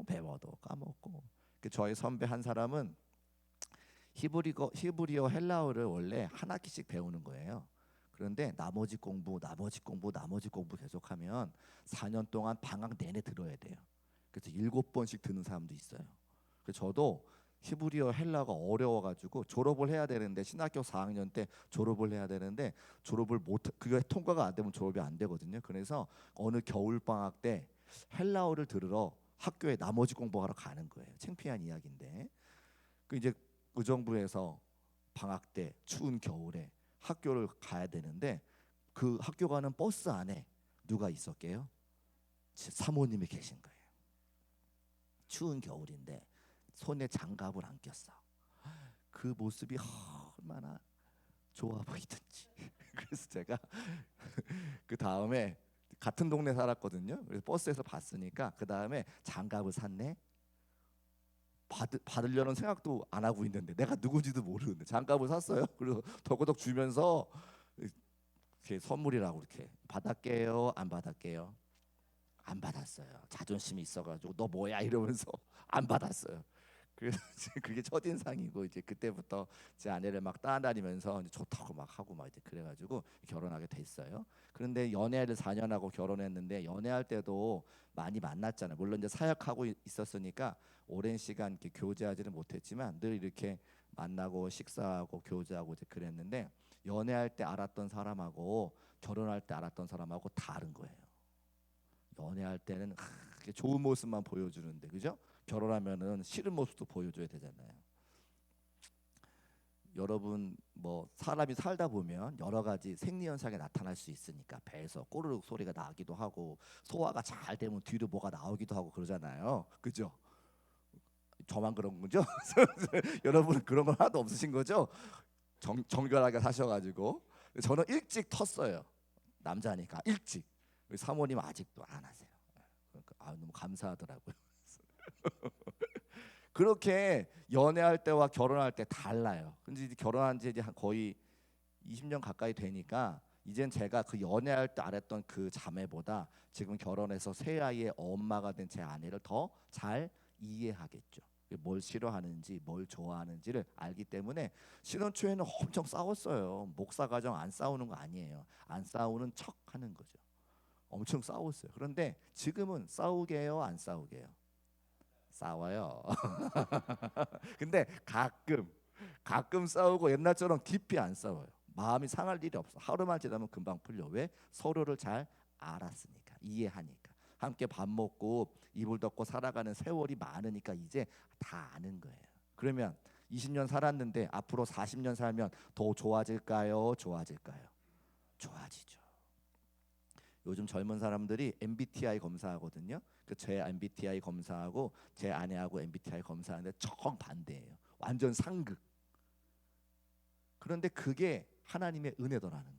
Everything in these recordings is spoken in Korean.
배워도 까먹고. 저희 선배 한 사람은 히브리어 헬라어를 원래 한 학기씩 배우는 거예요. 그런데 나머지 공부 계속하면 4년 동안 방학 내내 들어야 돼요. 그래서 7번씩 듣는 사람도 있어요. 그래서 저도 히브리어 헬라어가 어려워가지고 졸업을 해야 되는데, 신학교 4학년 때 졸업을 해야 되는데 졸업을 못, 그게 통과가 안 되면 졸업이 안 되거든요. 그래서 어느 겨울 방학 때 헬라어를 들으러 학교에 나머지 공부하러 가는 거예요. 창피한 이야기인데. 그 이제 의정부에서 방학 때 추운 겨울에 학교를 가야 되는데, 그 학교 가는 버스 안에 누가 있었게요? 제 사모님이 계신 거예요. 추운 겨울인데 손에 장갑을 안 꼈어. 그 모습이 얼마나 좋아 보이든지. 그래서 제가 그 다음에 같은 동네 살았거든요. 그래서 버스에서 봤으니까 그 다음에 장갑을 샀네. 받으려는 생각도 안 하고 있는데, 내가 누군지도 모르는데 장갑을 샀어요. 그래서 덕고덕 주면서 이렇게 선물이라고 이렇게 받았게요, 안 받았게요? 안 받았어요. 자존심이 있어가지고 너 뭐야 이러면서 안 받았어요. 그래서 그게 첫인상이고, 이제 그때부터 제 아내를 막 따라다니면서 이제 좋다고 막 하고 막 이제 그래가지고 결혼하게 됐어요. 그런데 연애를 4년 하고 결혼했는데, 연애할 때도 많이 만났잖아요. 물론 이제 사역하고 있었으니까 오랜 시간 이렇게 교제하지는 못했지만 늘 이렇게 만나고 식사하고 교제하고 이제 그랬는데, 연애할 때 알았던 사람하고 결혼할 때 알았던 사람하고 다른 거예요. 연애할 때는 좋은 모습만 보여주는데, 그죠? 결혼하면은 싫은 모습도 보여줘야 되잖아요. 여러분, 뭐 사람이 살다 보면 여러 가지 생리 현상이 나타날 수 있으니까, 배에서 꼬르륵 소리가 나기도 하고, 소화가 잘 되면 뒤로 뭐가 나오기도 하고 그러잖아요. 그죠? 저만 그런 거죠? 여러분 그런 건 하나도 없으신 거죠? 정결하게 사셔가지고. 저는 일찍 텄어요. 남자니까 일찍. 우리 사모님 아직도 안 하세요. 그러니까 너무 감사하더라고요. 그렇게 연애할 때와 결혼할 때 달라요. 근데 이제 결혼한 지 이제 거의 20년 가까이 되니까, 이젠 제가 그 연애할 때 알았던 그 자매보다 지금 결혼해서 새 아이의 엄마가 된 제 아내를 더 잘 이해하겠죠. 뭘 싫어하는지 뭘 좋아하는지를 알기 때문에. 신혼 초에는 엄청 싸웠어요. 목사 가정 안 싸우는 거 아니에요. 안 싸우는 척 하는 거죠. 엄청 싸웠어요. 그런데 지금은 싸우게 해요, 안 싸우게 해요? 싸워요. 근데 가끔 싸우고, 옛날처럼 깊이 안 싸워요. 마음이 상할 일이 없어. 하루만 지나면 금방 풀려. 왜? 서로를 잘 알았으니까, 이해하니까. 함께 밥 먹고 이불 덮고 살아가는 세월이 많으니까 이제 다 아는 거예요. 그러면 20년 살았는데 앞으로 40년 살면 더 좋아질까요? 좋아질까요? 좋아지죠. 요즘 젊은 사람들이 MBTI 검사하거든요. 제 MBTI 검사하고 제 아내하고 MBTI 검사하는데 정반대예요. 완전 상극. 그런데 그게 하나님의 은혜더라는 거예요.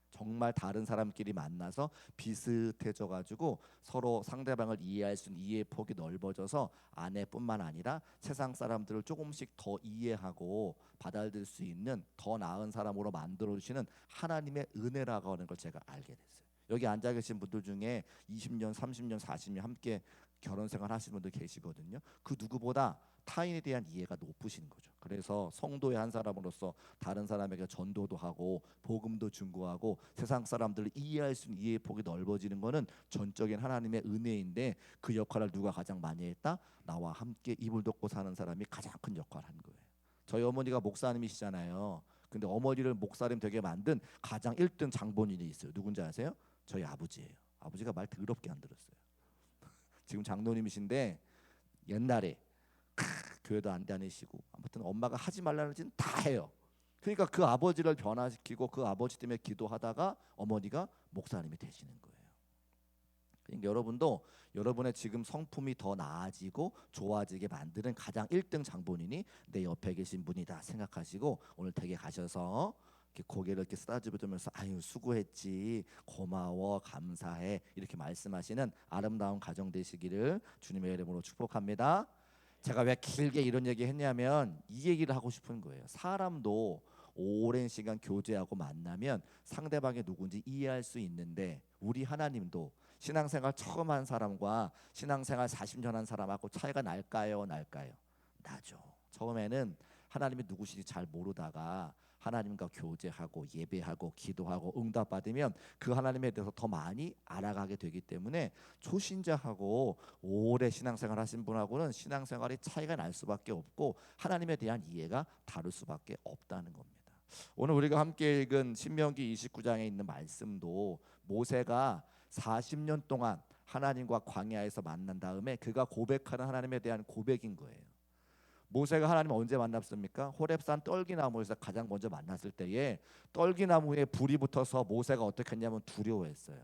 정말 다른 사람끼리 만나서 비슷해져 가지고 서로 상대방을 이해할 수 있는 이해의 폭이 넓어져서, 아내뿐만 아니라 세상 사람들을 조금씩 더 이해하고 받아들일 수 있는 더 나은 사람으로 만들어 주시는 하나님의 은혜라고 하는 걸 제가 알게 됐어요. 여기 앉아 계신 분들 중에 20년, 30년, 40년 함께 결혼 생활 하시는 분들 계시거든요. 그 누구보다 타인에 대한 이해가 높으신 거죠. 그래서 성도의 한 사람으로서 다른 사람에게 전도도 하고 복음도 증거하고 세상 사람들을 이해할 수 있는 이해의 폭이 넓어지는 것은 전적인 하나님의 은혜인데, 그 역할을 누가 가장 많이 했다? 나와 함께 이불 덮고 사는 사람이 가장 큰 역할을 한 거예요. 저희 어머니가 목사님이시잖아요. 근데 어머니를 목사님 되게 만든 가장 1등 장본인이 있어요. 누군지 아세요? 저희 아버지예요. 아버지가 말 더럽게 안 들었어요. 지금 장로님이신데, 옛날에 교회도 안 다니시고 아무튼 엄마가 하지 말라는 짓은 다 해요. 그러니까 그 아버지를 변화시키고 그 아버지 때문에 기도하다가 어머니가 목사님이 되시는 거예요. 그러니까 여러분도 여러분의 지금 성품이 더 나아지고 좋아지게 만드는 가장 1등 장본인이 내 옆에 계신 분이다 생각하시고, 오늘 댁에 가셔서 이렇게 고개를 이렇게 쓰다듬으면서 아유 수고했지, 고마워, 감사해, 이렇게 말씀하시는 아름다운 가정 되시기를 주님의 이름으로 축복합니다. 제가 왜 길게 이런 얘기 했냐면, 이 얘기를 하고 싶은 거예요. 사람도 오랜 시간 교제하고 만나면 상대방이 누군지 이해할 수 있는데, 우리 하나님도 신앙생활 처음 한 사람과 신앙생활 40년 한 사람하고 차이가 날까요? 나죠. 처음에는 하나님이 누구신지 잘 모르다가 하나님과 교제하고 예배하고 기도하고 응답받으면 그 하나님에 대해서 더 많이 알아가게 되기 때문에 초신자하고 오래 신앙생활 하신 분하고는 신앙생활이 차이가 날 수밖에 없고 하나님에 대한 이해가 다를 수밖에 없다는 겁니다. 오늘 우리가 함께 읽은 신명기 29장에 있는 말씀도 모세가 40년 동안 하나님과 광야에서 만난 다음에 그가 고백하는 하나님에 대한 고백인 거예요. 모세가 하나님을 언제 만났습니까? 호렙산 떨기나무에서 가장 먼저 만났을 때에 떨기나무에 불이 붙어서 모세가 어떻게 했냐면 두려워했어요.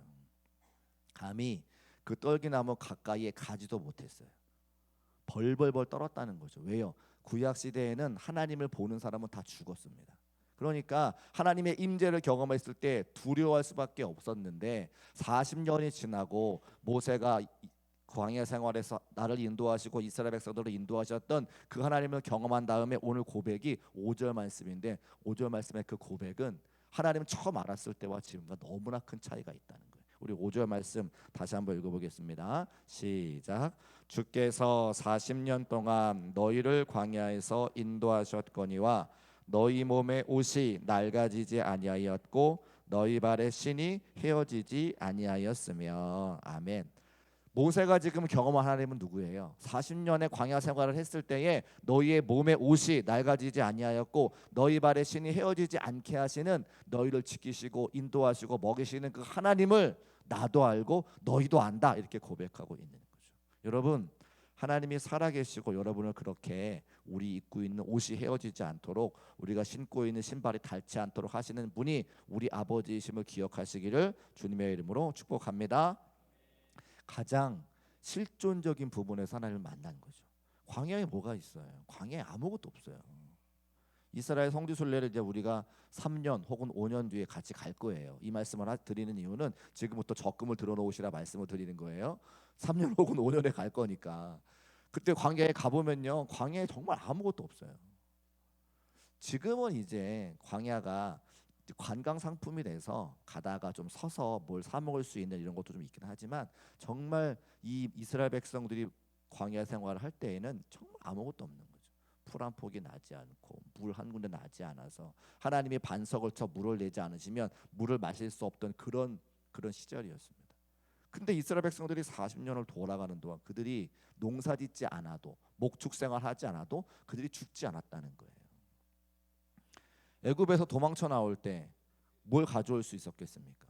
감히 그 떨기나무 가까이에 가지도 못했어요. 벌벌벌 떨었다는 거죠. 왜요? 구약 시대에는 하나님을 보는 사람은 다 죽었습니다. 그러니까 하나님의 임재를 경험했을 때 두려워할 수밖에 없었는데 40년이 지나고 모세가 광야 생활에서 나를 인도하시고 이스라엘 백성들을 인도하셨던 그 하나님을 경험한 다음에 오늘 고백이 5절 말씀인데 5절 말씀의 그 고백은 하나님을 처음 알았을 때와 지금과 너무나 큰 차이가 있다는 거예요. 우리 5절 말씀 다시 한번 읽어보겠습니다. 시작. 주께서 40년 동안 너희를 광야에서 인도하셨거니와 너희 몸의 옷이 낡아지지 아니하였고 너희 발의 신이 헤어지지 아니하였으며. 아멘. 모세가 지금 경험한 하나님은 누구예요? 40년의 광야 생활을 했을 때에 너희의 몸의 옷이 낡아지지 아니하였고 너희 발의 신이 헤어지지 않게 하시는 너희를 지키시고 인도하시고 먹이시는 그 하나님을 나도 알고 너희도 안다 이렇게 고백하고 있는 거죠. 여러분 하나님이 살아계시고 여러분을 그렇게 우리 입고 있는 옷이 헤어지지 않도록 우리가 신고 있는 신발이 닳지 않도록 하시는 분이 우리 아버지이심을 기억하시기를 주님의 이름으로 축복합니다. 가장 실존적인 부분에서 하나님을 만난 거죠. 광야에 뭐가 있어요? 광야에 아무것도 없어요. 이스라엘 성지순례를 이제 우리가 3년 혹은 5년 뒤에 같이 갈 거예요. 이 말씀을 드리는 이유는 지금부터 적금을 들어놓으시라 말씀을 드리는 거예요. 3년 혹은 5년에 갈 거니까. 그때 광야에 가보면요, 광야에 정말 아무것도 없어요. 지금은 이제 광야가 관광 상품이 돼서 가다가 좀 서서 뭘 사 먹을 수 있는 이런 것도 좀 있긴 하지만 정말 이 이스라엘 백성들이 광야 생활을 할 때에는 정말 아무것도 없는 거죠. 풀 한 폭이 나지 않고 물 한 군데 나지 않아서 하나님이 반석을 쳐 물을 내지 않으시면 물을 마실 수 없던 그런 시절이었습니다. 근데 이스라엘 백성들이 40년을 돌아가는 동안 그들이 농사짓지 않아도 목축 생활하지 않아도 그들이 죽지 않았다는 거예요. 애굽에서 도망쳐 나올 때 뭘 가져올 수 있었겠습니까?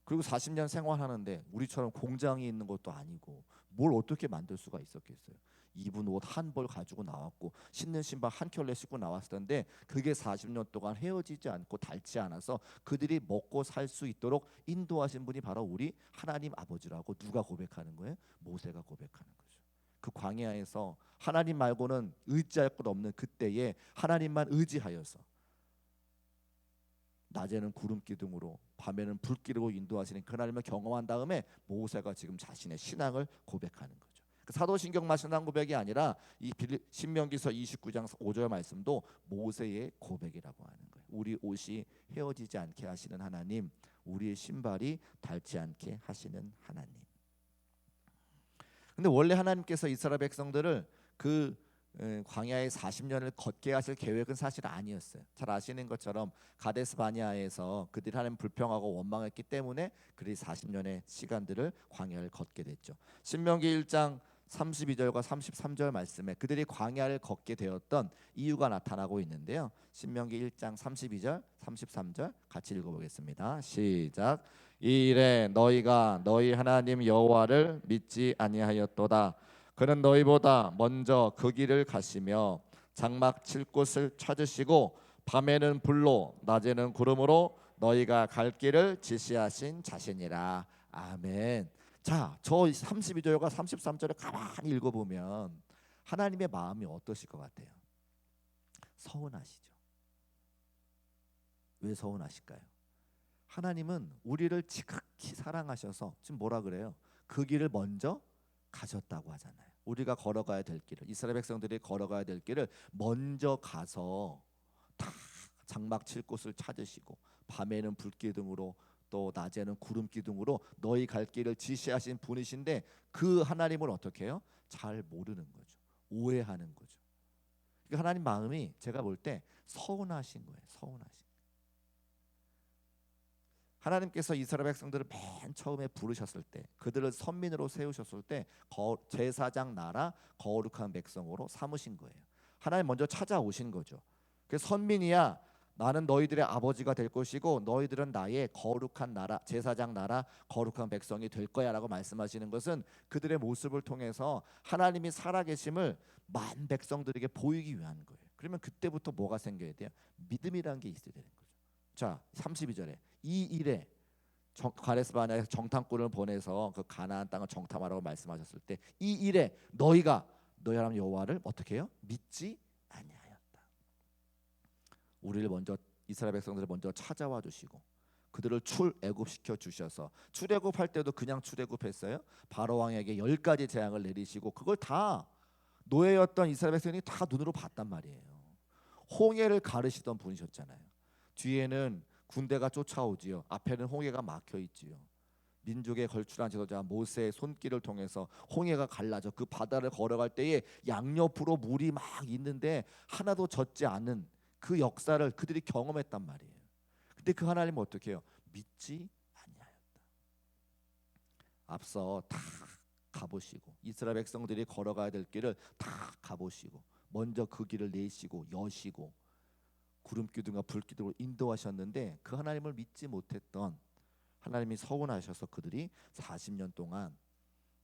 그리고 40년 생활하는데 우리처럼 공장이 있는 것도 아니고 뭘 어떻게 만들 수가 있었겠어요? 입은 옷 한 벌 가지고 나왔고 신는 신발 한 켤레 신고 나왔을 텐데 그게 40년 동안 헤어지지 않고 닳지 않아서 그들이 먹고 살 수 있도록 인도하신 분이 바로 우리 하나님 아버지라고 누가 고백하는 거예요? 모세가 고백하는 거죠. 그 광야에서 하나님 말고는 의지할 것 없는 그때에 하나님만 의지하여서 낮에는 구름 기둥으로 밤에는 불길로 인도하시는 그 하나님을 경험한 다음에 모세가 지금 자신의 신앙을 고백하는 거죠. 그 사도신경만 신앙 고백이 아니라 이 신명기서 29장 5절 말씀도 모세의 고백이라고 하는 거예요. 우리 옷이 헤어지지 않게 하시는 하나님, 우리의 신발이 닳지 않게 하시는 하나님. 근데 원래 하나님께서 이스라엘 백성들을 그 광야에 40년을 걷게 하실 계획은 사실 아니었어요. 잘 아시는 것처럼 가데스 바네아에서 그들이 하나님 불평하고 원망했기 때문에 그들이 40년의 시간들을 광야를 걷게 됐죠. 신명기 1장 32절과 33절 말씀에 그들이 광야를 걷게 되었던 이유가 나타나고 있는데요. 신명기 1장 32절, 33절 같이 읽어보겠습니다. 시작. 이일에 너희가 너희 하나님 여호와를 믿지 아니하였도다. 그는 너희보다 먼저 그 길을 가시며 장막 칠 곳을 찾으시고 밤에는 불로 낮에는 구름으로 너희가 갈 길을 지시하신 자신이라. 아멘. 자, 저 32절과 33절을 가만히 읽어보면 하나님의 마음이 어떠실 것 같아요? 서운하시죠. 왜 서운하실까요? 하나님은 우리를 지극히 사랑하셔서 지금 뭐라 그래요? 그 길을 먼저 가셨다고 하잖아요. 우리가 걸어가야 될 길을, 이스라엘 백성들이 걸어가야 될 길을 먼저 가서 다 장막 칠 곳을 찾으시고 밤에는 불기둥으로 또 낮에는 구름 기둥으로 너희 갈 길을 지시하신 분이신데 그 하나님을 어떻게 해요? 잘 모르는 거죠. 오해하는 거죠. 그러니까 하나님 마음이 제가 볼 때 서운하신 거예요. 서운하신. 하나님께서 이스라엘 백성들을 맨 처음에 부르셨을 때, 그들을 선민으로 세우셨을 때 제사장 나라 거룩한 백성으로 삼으신 거예요. 하나님 먼저 찾아오신 거죠. 그 선민이야, 나는 너희들의 아버지가 될 것이고 너희들은 나의 거룩한 나라, 제사장 나라 거룩한 백성이 될 거야라고 말씀하시는 것은 그들의 모습을 통해서 하나님이 살아계심을 만 백성들에게 보이기 위한 거예요. 그러면 그때부터 뭐가 생겨야 돼요? 믿음이라는 게 있어야 되는 거죠. 자, 32절에 이 일에 가데스 바네아에서 정탐꾼을 보내서 그 가나안 땅을 정탐하라고 말씀하셨을 때 이 일에 너희가 너희 하나님 여호와를 어떻게 해요? 믿지 아니하였다. 우리를 먼저, 이스라엘 백성들을 먼저 찾아와 주시고 그들을 출애굽시켜 주셔서, 출애굽할 때도 그냥 출애굽했어요? 바로 왕에게 10가지 재앙을 내리시고 그걸 다 노예였던 이스라엘 백성이 다 눈으로 봤단 말이에요. 홍해를 가르시던 분이셨잖아요. 뒤에는 군대가 쫓아오지요. 앞에는 홍해가 막혀 있지요. 민족의 걸출한 지도자 모세의 손길을 통해서 홍해가 갈라져 그 바다를 걸어갈 때에 양옆으로 물이 막 있는데 하나도 젖지 않은 그 역사를 그들이 경험했단 말이에요. 근데 그 하나님은 어떻게 해요? 믿지 아니하였다. 앞서 다 가보시고 이스라엘 백성들이 걸어가야 될 길을 다 가보시고 먼저 그 길을 내시고 여시고 구름 기둥과 불 기둥으로 인도하셨는데 그 하나님을 믿지 못했던 하나님이 서운하셔서 그들이 40년 동안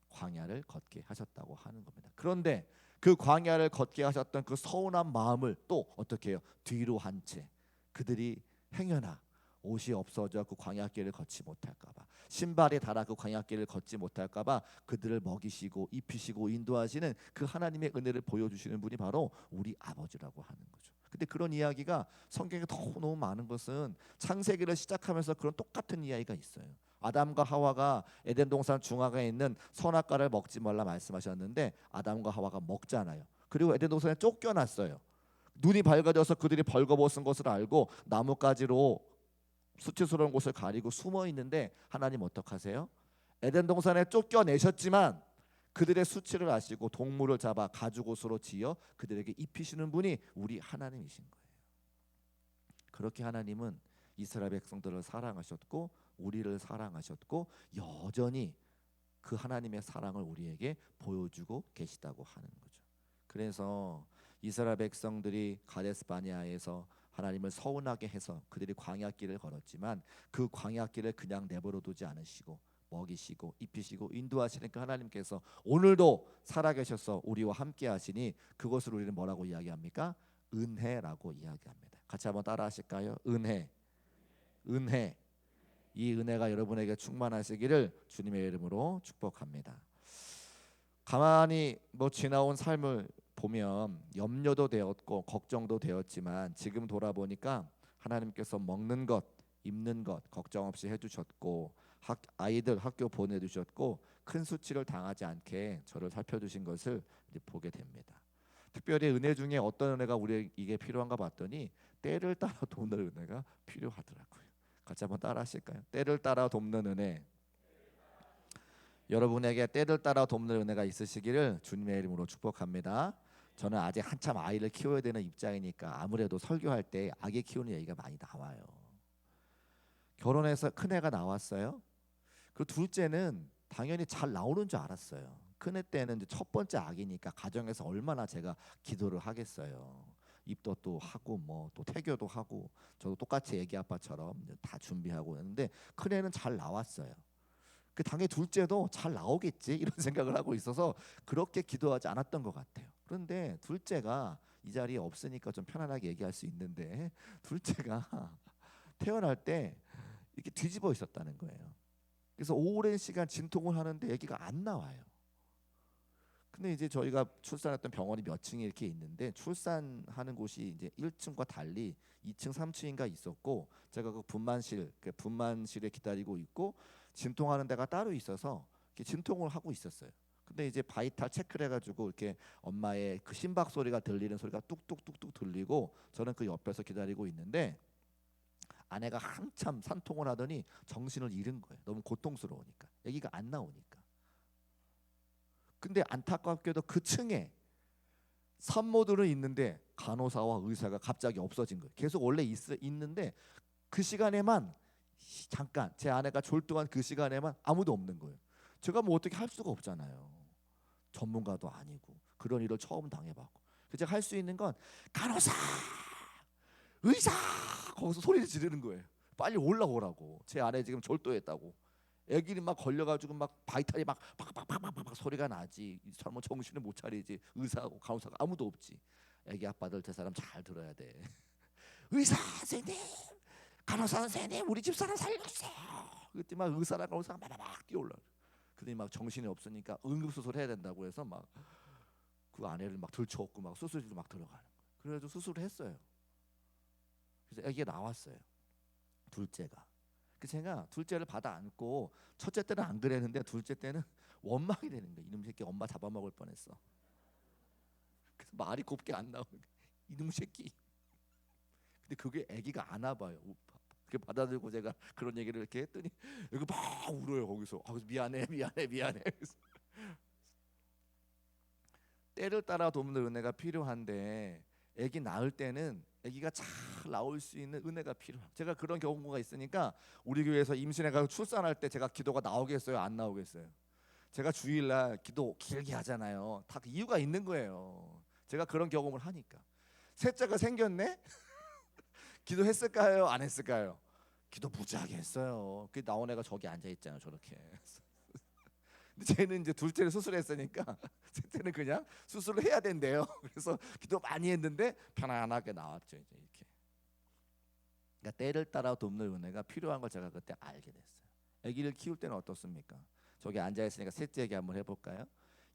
광야를 걷게 하셨다고 하는 겁니다. 그런데 그 광야를 걷게 하셨던 그 서운한 마음을 또 어떻게 해요? 뒤로 한 채 그들이 행여나 옷이 없어져 그 광야길을 걷지 못할까봐, 신발이 닳아 그 광야길을 걷지 못할까봐 그들을 먹이시고 입히시고 인도하시는 그 하나님의 은혜를 보여주시는 분이 바로 우리 아버지라고 하는 거죠. 근데 그런 이야기가 성경에 너무 많은 것은 창세기를 시작하면서 그런 똑같은 이야기가 있어요. 아담과 하와가 에덴 동산 중앙에 있는 선악과를 먹지 말라 말씀하셨는데 아담과 하와가 먹잖아요. 그리고 에덴 동산에 쫓겨났어요. 눈이 밝아져서 그들이 벌거벗은 것을 알고 나뭇가지로 수치스러운 곳을 가리고 숨어 있는데 하나님 어떡하세요? 에덴 동산에 쫓겨내셨지만 그들의 수치를 아시고 동물을 잡아 가죽옷으로 지어 그들에게 입히시는 분이 우리 하나님이신 거예요. 그렇게 하나님은 이스라엘 백성들을 사랑하셨고 우리를 사랑하셨고 여전히 그 하나님의 사랑을 우리에게 보여주고 계시다고 하는 거죠. 그래서 이스라엘 백성들이 가데스 바네아에서 하나님을 서운하게 해서 그들이 광야길을 걸었지만 그 광야길을 그냥 내버려 두지 않으시고 먹이시고 입히시고 인도하시는 그 하나님께서 오늘도 살아계셔서 우리와 함께 하시니 그것을 우리는 뭐라고 이야기합니까? 은혜라고 이야기합니다. 같이 한번 따라 하실까요? 은혜. 은혜. 이 은혜가 여러분에게 충만하시기를 주님의 이름으로 축복합니다. 가만히 지나온 삶을 보면 염려도 되었고 걱정도 되었지만 지금 돌아보니까 하나님께서 먹는 것, 입는 것 걱정 없이 해주셨고 아이들 학교 보내주셨고 큰 수치를 당하지 않게 저를 살펴주신 것을 보게 됩니다. 특별히 은혜 중에 어떤 은혜가 우리에게 필요한가 봤더니 때를 따라 돕는 은혜가 필요하더라고요. 같이 한번 따라 하실까요? 때를 따라 돕는 은혜. 여러분에게 때를 따라 돕는 은혜가 있으시기를 주님의 이름으로 축복합니다. 저는 아직 한참 아이를 키워야 되는 입장이니까 아무래도 설교할 때 아기 키우는 얘기가 많이 나와요. 결혼해서 큰애가 나왔어요. 그 둘째는 당연히 잘 나오는 줄 알았어요. 큰애 때는 이제 첫 번째 아기니까 가정에서 얼마나 제가 기도를 하겠어요. 입덧도 하고 또 태교도 하고 저도 똑같이 애기 아빠처럼 다 준비하고 했는데 큰애는 잘 나왔어요. 그 당연히 둘째도 잘 나오겠지 이런 생각을 하고 있어서 그렇게 기도하지 않았던 것 같아요. 그런데 둘째가 이 자리에 없으니까 좀 편안하게 얘기할 수 있는데 둘째가 태어날 때 이렇게 뒤집어 있었다는 거예요. 그래서 오랜 시간 진통을 하는데 아기가 안 나와요. 근데 이제 저희가 출산했던 병원이 몇 층이 이렇게 있는데 출산하는 곳이 이제 1층과 달리 2층, 3층인가 있었고 제가 그 분만실에 기다리고 있고 진통하는 데가 따로 있어서 이렇게 진통을 하고 있었어요. 근데 이제 바이탈 체크를 해가지고 이렇게 엄마의 그 심박 소리가 들리는 소리가 뚝뚝뚝뚝 들리고 저는 그 옆에서 기다리고 있는데 아내가 한참 산통을 하더니 정신을 잃은 거예요. 너무 고통스러우니까, 아기가 안 나오니까. 근데 안타깝게도 그 층에 산모들은 있는데 간호사와 의사가 갑자기 없어진 거예요. 계속 원래 있는데 그 시간에만, 잠깐 제 아내가 졸도한 그 시간에만 아무도 없는 거예요. 제가 뭐 어떻게 할 수가 없잖아요. 전문가도 아니고 그런 일을 처음 당해봤고. 그래서 제가 할 수 있는 건 간호사, 의사 거기서 소리를 지르는 거예요. 빨리 올라오라고. 제 아내 지금 졸도했다고. 애기는 막 걸려가지고 막 바이탈이 막 팍팍팍팍팍 소리가 나지. 이 사람은 정신을 못 차리지. 의사하고 간호사가 아무도 없지. 애기 아빠들 제 사람 잘 들어야 돼. 의사 선생님, 간호사 선생님, 우리 집사람 살려주세요. 그때 막 의사랑 간호사가 막 뛰어올라. 그러더니 막 정신이 없으니까 응급수술 해야 된다고 해서 막 그 아내를 막 들쳐업고 막 수술실로 막 들어가는 거예요. 그래가지고 수술을 했어요. 그래서 아기가 나왔어요. 둘째가. 그 제가 둘째를 받아 안고, 첫째 때는 안 그랬는데 둘째 때는 원망이 되는 거예요. 이놈 새끼 엄마 잡아먹을 뻔했어. 그래서 말이 곱게 안 나오는 거예요. 이놈 새끼. 근데 그게 아기가 안 와봐요. 그렇게 받아들고 제가 그런 얘기를 이렇게 했더니 여기 막 울어요. 거기서 미안해 미안해 미안해. 때를 따라 돕는 은혜가 필요한데, 아기 낳을 때는 아기가 잘 나올 수 있는 은혜가 필요해요. 제가 그런 경우가 있으니까 우리 교회에서 임신해가지고 출산할 때 제가 기도가 나오겠어요, 안 나오겠어요? 제가 주일날 기도 길게 하잖아요. 다 그 이유가 있는 거예요. 제가 그런 경험을 하니까. 셋째가 생겼네? 기도했을까요, 안 했을까요? 기도 무지하게 했어요. 그 나온 애가 저기 앉아 있잖아요, 저렇게. 근데 쟤는 이제 둘째를 수술했으니까 셋째는 그냥 수술을 해야 된대요. 그래서 기도 많이 했는데 편안하게 나왔죠, 이제 이렇게. 그러니까 때를 따라 돕는 은혜가 필요한 걸 제가 그때 알게 됐어요. 아기를 키울 때는 어떻습니까? 저기 앉아 있으니까 셋째 얘기 한번 해볼까요?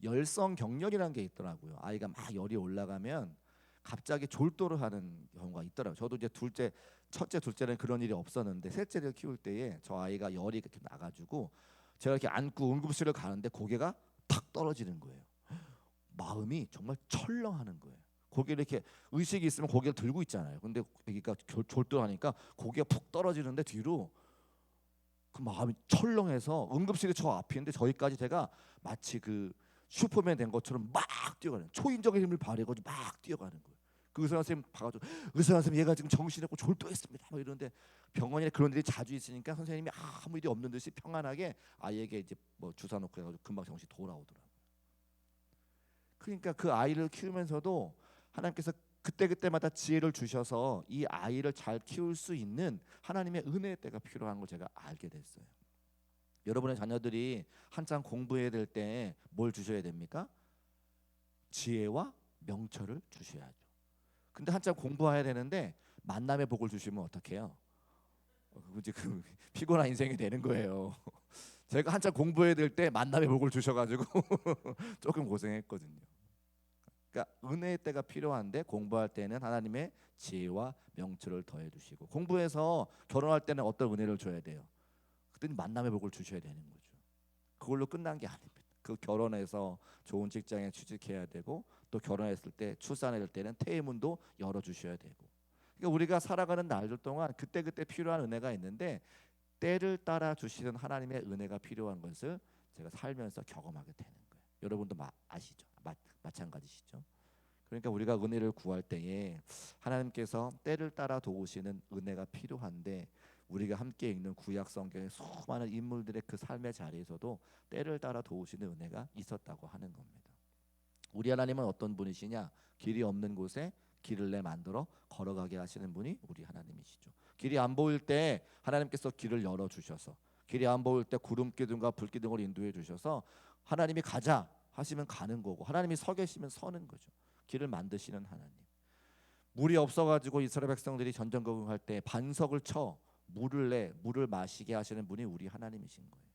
열성 경련이라는 게 있더라고요. 아이가 막 열이 올라가면 갑자기 졸도를 하는 경우가 있더라고요. 저도 이제 첫째, 둘째는 그런 일이 없었는데 셋째를 키울 때에 저 아이가 열이 이렇게 나가지고 제가 이렇게 안고 응급실을 가는데 고개가 탁 떨어지는 거예요. 마음이 정말 철렁하는 거예요. 고개 이렇게 의식이 있으면 고개를 들고 있잖아요. 근데 아기가 졸도하니까 고개가 푹 떨어지는데 뒤로 그 마음이 철렁해서 응급실이 저 앞인데 저기까지 제가 마치 그 슈퍼맨 된 것처럼 막 뛰어가는, 초인적인 힘을 발휘해가지고 막 뛰어가는 거예요. 그 의사 선생님 봐가지고 의사 선생님 얘가 지금 정신이 없고 졸도했습니다. 뭐 이러는데 병원에 그런 일이 자주 있으니까 선생님이 아무 일이 없는 듯이 평안하게 아이에게 이제 뭐 주사 놓고 해가지고 금방 정신 돌아오더라고요. 그러니까 그 아이를 키우면서도 하나님께서 그때그때마다 지혜를 주셔서 이 아이를 잘 키울 수 있는 하나님의 은혜의 때가 필요한 걸 제가 알게 됐어요. 여러분의 자녀들이 한창 공부해야 될 때 뭘 주셔야 됩니까? 지혜와 명철을 주셔야죠. 근데 한참 공부해야 되는데 만남의 복을 주시면 어떡해요? 이제 그 피곤한 인생이 되는 거예요. 제가 한참 공부해야 될 때 만남의 복을 주셔가지고 조금 고생했거든요. 그러니까 은혜의 때가 필요한데 공부할 때는 하나님의 지혜와 명철을 더해 주시고, 공부해서 결혼할 때는 어떤 은혜를 줘야 돼요? 그때는 만남의 복을 주셔야 되는 거죠. 그걸로 끝난 게 아닙니다. 그 결혼해서 좋은 직장에 취직해야 되고, 또 결혼했을 때 출산할 때는 태의문도 열어 주셔야 되고. 그러니까 우리가 살아가는 날들 동안 그때그때 필요한 은혜가 있는데 때를 따라 주시는 하나님의 은혜가 필요한 것을 제가 살면서 경험하게 되는 거예요. 여러분도 아시죠? 마찬가지시죠? 그러니까 우리가 은혜를 구할 때에 하나님께서 때를 따라 도우시는 은혜가 필요한데, 우리가 함께 읽는 구약 성경의 수많은 인물들의 그 삶의 자리에서도 때를 따라 도우시는 은혜가 있었다고 하는 겁니다. 우리 하나님은 어떤 분이시냐? 길이 없는 곳에 길을 내 만들어 걸어가게 하시는 분이 우리 하나님이시죠. 길이 안 보일 때 하나님께서 길을 열어 주셔서, 길이 안 보일 때 구름 기둥과 불 기둥을 인도해 주셔서 하나님이 가자 하시면 가는 거고, 하나님이 서 계시면 서는 거죠. 길을 만드시는 하나님. 물이 없어가지고 이스라엘 백성들이 전전긍긍할 때 반석을 쳐 물을 마시게 하시는 분이 우리 하나님이신 거예요.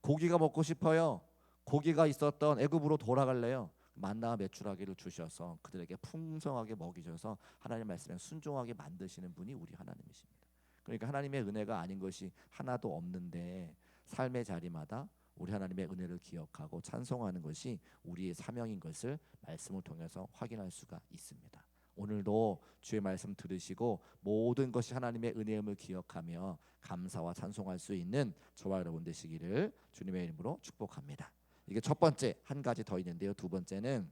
고기가 먹고 싶어요. 고기가 있었던 애굽으로 돌아갈래요. 만나와 메추라기를 주셔서 그들에게 풍성하게 먹이셔서 하나님 말씀에 순종하게 만드시는 분이 우리 하나님이십니다. 그러니까 하나님의 은혜가 아닌 것이 하나도 없는데, 삶의 자리마다 우리 하나님의 은혜를 기억하고 찬송하는 것이 우리의 사명인 것을 말씀을 통해서 확인할 수가 있습니다. 오늘도 주의 말씀 들으시고 모든 것이 하나님의 은혜임을 기억하며 감사와 찬송할 수 있는 저와 여러분 되시기를 주님의 이름으로 축복합니다. 이게 첫 번째. 한 가지 더 있는데요. 두 번째는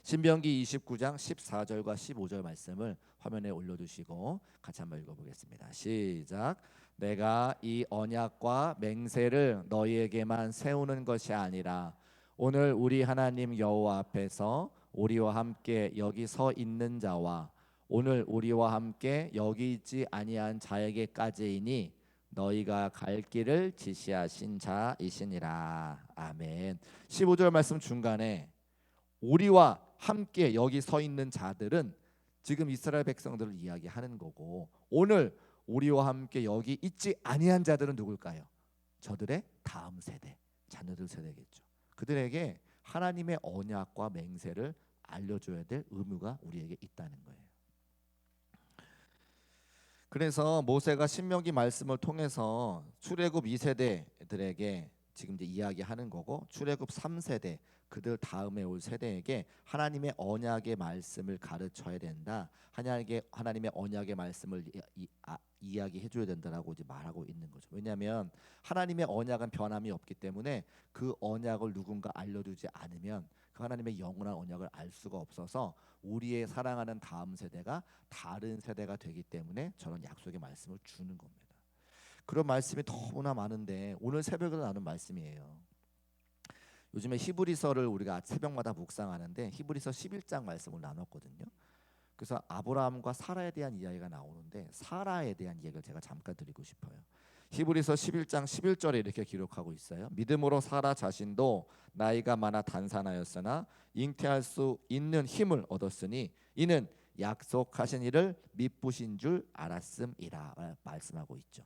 신명기 29장 14절과 15절 말씀을 화면에 올려두시고 같이 한번 읽어보겠습니다. 시작. 내가 이 언약과 맹세를 너희에게만 세우는 것이 아니라 오늘 우리 하나님 여호와 앞에서 우리와 함께 여기 서 있는 자와 오늘 우리와 함께 여기 있지 아니한 자에게까지이니 너희가 갈 길을 지시하신 자이시니라. 아멘. 15절 말씀 중간에 우리와 함께 여기 서 있는 자들은 지금 이스라엘 백성들을 이야기하는 거고, 오늘 우리와 함께 여기 있지 아니한 자들은 누굴까요? 저들의 다음 세대, 자녀들 세대겠죠. 그들에게 하나님의 언약과 맹세를 알려줘야 될 의무가 우리에게 있다는 거예요. 그래서 모세가 신명기 말씀을 통해서 출애굽 2세대들에게 지금 이제 이야기하는 거고, 출애굽 3세대 그들 다음에 올 세대에게 하나님의 언약의 말씀을 가르쳐야 된다. 하나님의 언약의 말씀을 이야기해 줘야 된다라고 이제 말하고 있는 거죠. 왜냐하면 하나님의 언약은 변함이 없기 때문에 그 언약을 누군가 알려주지 않으면 그 하나님의 영원한 언약을 알 수가 없어서 우리의 사랑하는 다음 세대가 다른 세대가 되기 때문에 저런 약속의 말씀을 주는 겁니다. 그런 말씀이 너무나 많은데 오늘 새벽에 나눈 말씀이에요. 요즘에 히브리서를 우리가 새벽마다 묵상하는데 히브리서 11장 말씀을 나눴거든요. 그래서 아브라함과 사라에 대한 이야기가 나오는데 사라에 대한 이야기를 제가 잠깐 드리고 싶어요. 히브리서 11장 11절에 이렇게 기록하고 있어요. 믿음으로 사라 자신도 나이가 많아 단산하였으나 잉태할 수 있는 힘을 얻었으니 이는 약속하신 이를 미쁘신 줄 알았음이라 말씀하고 있죠.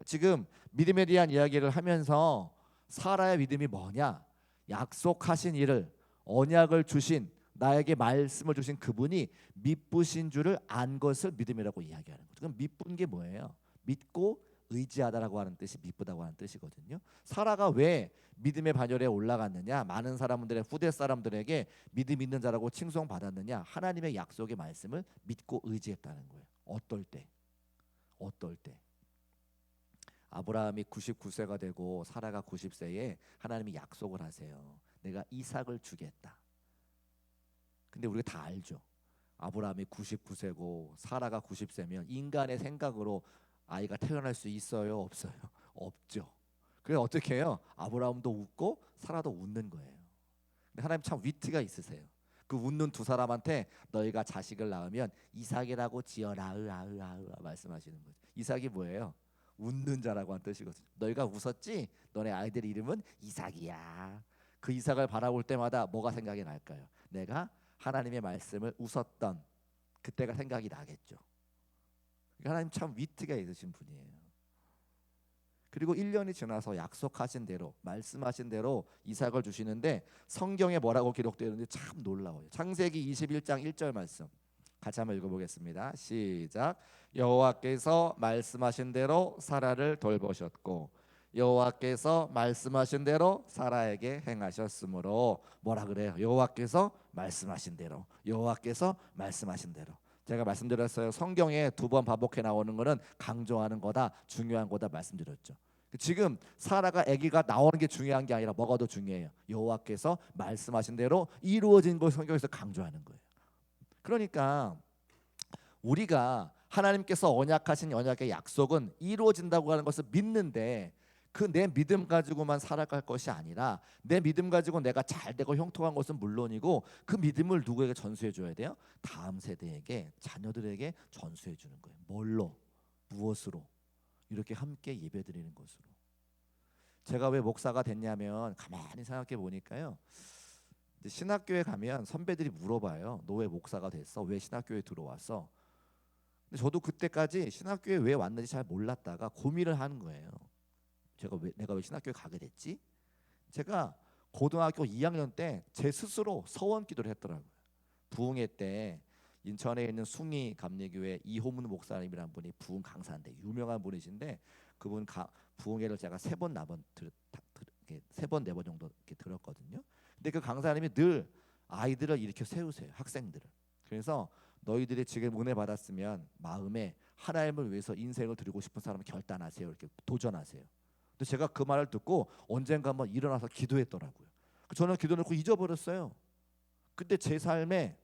지금 믿음에 대한 이야기를 하면서 사라의 믿음이 뭐냐? 약속하신 이를, 언약을 주신, 나에게 말씀을 주신 그분이 미쁘신 줄을 안 것을 믿음이라고 이야기하는 거죠. 그럼 미쁜 게 뭐예요? 믿고 의지하다라고 하는 뜻이 미쁘다고 하는 뜻이거든요. 사라가 왜 믿음의 반열에 올라갔느냐? 많은 사람들의 후대 사람들에게 믿음 있는 자라고 칭송받았느냐? 하나님의 약속의 말씀을 믿고 의지했다는 거예요. 어떨 때? 아브라함이 99세가 되고 사라가 90세에 하나님이 약속을 하세요. 내가 이삭을 주겠다. 근데 우리가 다 알죠. 아브라함이 99세고 사라가 90세면 인간의 생각으로 아이가 태어날 수 있어요? 없어요? 없죠. 그래서 어떻게 해요? 아브라함도 웃고 사라도 웃는 거예요. 근데 하나님 참 위트가 있으세요. 그 웃는 두 사람한테 너희가 자식을 낳으면 이삭이라고 지어라 말씀하시는 거죠. 이삭이 뭐예요? 웃는 자라고 한 뜻이거든요. 너희가 웃었지? 너네 아이들 이름은 이삭이야. 그 이삭을 바라볼 때마다 뭐가 생각이 날까요? 내가 하나님의 말씀을 웃었던 그때가 생각이 나겠죠. 하나님 참 위트가 있으신 분이에요. 그리고 1년이 지나서 약속하신 대로 말씀하신 대로 이삭을 주시는데 성경에 뭐라고 기록되어 있는지 참 놀라워요. 창세기 21장 1절 말씀 같이 한번 읽어보겠습니다. 시작. 여호와께서 말씀하신 대로 사라를 돌보셨고 여호와께서 말씀하신 대로 사라에게 행하셨으므로 뭐라 그래요? 여호와께서 말씀하신 대로, 여호와께서 말씀하신 대로. 제가 말씀드렸어요. 성경에 두 번 반복해 나오는 거는 강조하는 거다, 중요한 거다 말씀드렸죠. 지금 사라가 아기가 나오는 게 중요한 게 아니라 뭐가 더 중요해요? 여호와께서 말씀하신 대로 이루어진 걸 성경에서 강조하는 거예요. 그러니까 우리가 하나님께서 언약하신 언약의 약속은 이루어진다고 하는 것을 믿는데 그 내 믿음 가지고만 살아갈 것이 아니라 내 믿음 가지고 내가 잘되고 형통한 것은 물론이고 그 믿음을 누구에게 전수해 줘야 돼요? 다음 세대에게, 자녀들에게 전수해 주는 거예요. 뭘로? 무엇으로? 이렇게 함께 예배드리는 것으로. 제가 왜 목사가 됐냐면 가만히 생각해 보니까요. 신학교에 가면 선배들이 물어봐요. 너 왜 목사가 됐어? 왜 신학교에 들어왔어? 근데 저도 그때까지 신학교에 왜 왔는지 잘 몰랐다가 고민을 하는 거예요. 내가 왜 신학교에 가게 됐지? 제가 고등학교 2학년 때 제 스스로 서원 기도를 했더라고요. 부흥회 때 인천에 있는 숭이 감리교회 이호문 목사님이라는 분이 부흥 강사인데 유명한 분이신데 그분 부흥회를 제가 세 번 네 번 정도 이렇게 들었거든요. 근데 그 강사님이 늘 아이들을 이렇게 세우세요. 학생들을. 그래서 너희들이 지금 은혜 받았으면 마음에 하나님을 위해서 인생을 드리고 싶은 사람은 결단하세요. 이렇게 도전하세요. 근데 제가 그 말을 듣고 언젠가 한번 일어나서 기도했더라고요. 저는 기도놓고 잊어버렸어요. 근데 제 삶에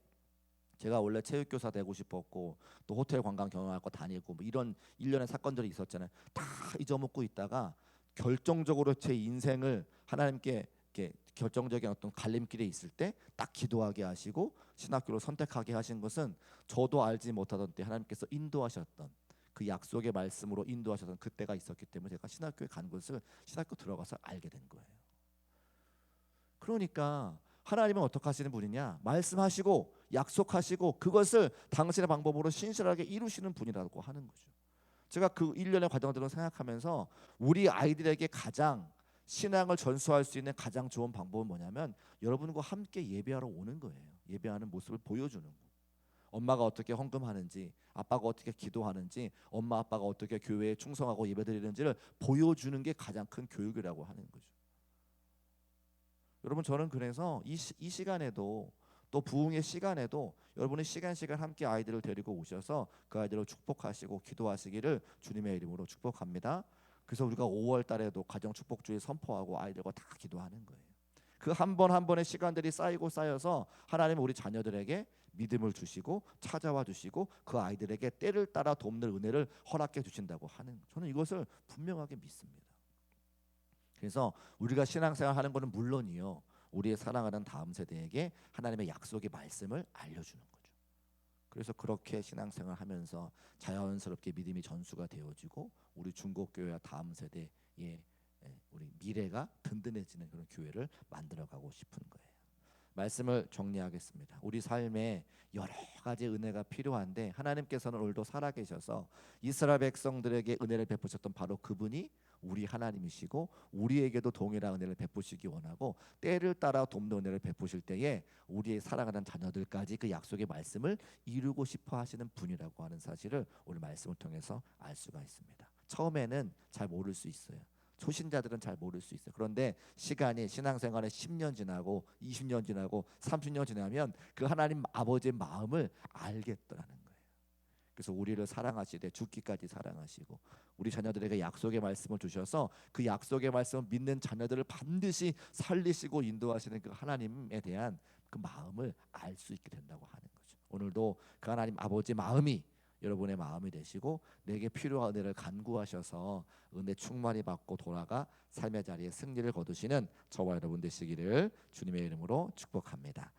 제가 원래 체육교사 되고 싶었고 또 호텔 관광 경영학과 다니고 뭐 이런 일련의 사건들이 있었잖아요. 다 잊어먹고 있다가 결정적으로 제 인생을 하나님께 이렇게 결정적인 어떤 갈림길에 있을 때 딱 기도하게 하시고 신학교를 선택하게 하신 것은 저도 알지 못하던 때 하나님께서 인도하셨던 그 약속의 말씀으로 인도하셨던 그때가 있었기 때문에 제가 신학교에 간 것을 신학교 들어가서 알게 된 거예요. 그러니까 하나님은 어떻게 하시는 분이냐? 말씀하시고 약속하시고 그것을 당신의 방법으로 신실하게 이루시는 분이라고 하는 거죠. 제가 그 일련의 과정들을 생각하면서 우리 아이들에게 가장 신앙을 전수할 수 있는 가장 좋은 방법은 뭐냐면 여러분과 함께 예배하러 오는 거예요. 예배하는 모습을 보여주는 거. 엄마가 어떻게 헌금하는지, 아빠가 어떻게 기도하는지, 엄마 아빠가 어떻게 교회에 충성하고 예배드리는지를 보여주는 게 가장 큰 교육이라고 하는 거죠. 여러분 저는 그래서 이 시간에도 또 부흥의 시간에도 여러분이 시간 함께 아이들을 데리고 오셔서 그 아이들을 축복하시고 기도하시기를 주님의 이름으로 축복합니다. 그래서 우리가 5월 달에도 가정 축복주일 선포하고 아이들과 다 기도하는 거예요. 그 한 번 한 번의 시간들이 쌓이고 쌓여서 하나님은 우리 자녀들에게 믿음을 주시고 찾아와 주시고 그 아이들에게 때를 따라 돕는 은혜를 허락해 주신다고 하는, 저는 이것을 분명하게 믿습니다. 그래서 우리가 신앙생활 하는 것은 물론이요, 우리의 사랑하는 다음 세대에게 하나님의 약속의 말씀을 알려주는 거죠. 그래서 그렇게 신앙생활 하면서 자연스럽게 믿음이 전수가 되어지고 우리 중고교회와 다음 세대의 우리 미래가 든든해지는 그런 교회를 만들어가고 싶은 거예요. 말씀을 정리하겠습니다. 우리 삶에 여러 가지 은혜가 필요한데 하나님께서는 오늘도 살아계셔서 이스라엘 백성들에게 은혜를 베푸셨던 바로 그분이 우리 하나님이시고 우리에게도 동일한 은혜를 베푸시기 원하고 때를 따라 돕는 은혜를 베푸실 때에 우리의 사랑하는 자녀들까지 그 약속의 말씀을 이루고 싶어 하시는 분이라고 하는 사실을 오늘 말씀을 통해서 알 수가 있습니다. 처음에는 잘 모를 수 있어요. 초신자들은 잘 모를 수 있어요. 그런데 시간이 신앙생활에 10년 지나고 20년 지나고 30년 지나면 그 하나님 아버지의 마음을 알겠더라는 거예요. 그래서 우리를 사랑하시되 죽기까지 사랑하시고 우리 자녀들에게 약속의 말씀을 주셔서 그 약속의 말씀을 믿는 자녀들을 반드시 살리시고 인도하시는 그 하나님에 대한 그 마음을 알 수 있게 된다고 하는 거죠. 오늘도 그 하나님 아버지의 마음이 여러분의 마음이 되시고 내게 필요한 은혜를 간구하셔서 은혜 충만히 받고 돌아가 삶의 자리에 승리를 거두시는 저와 여러분 되시기를 주님의 이름으로 축복합니다.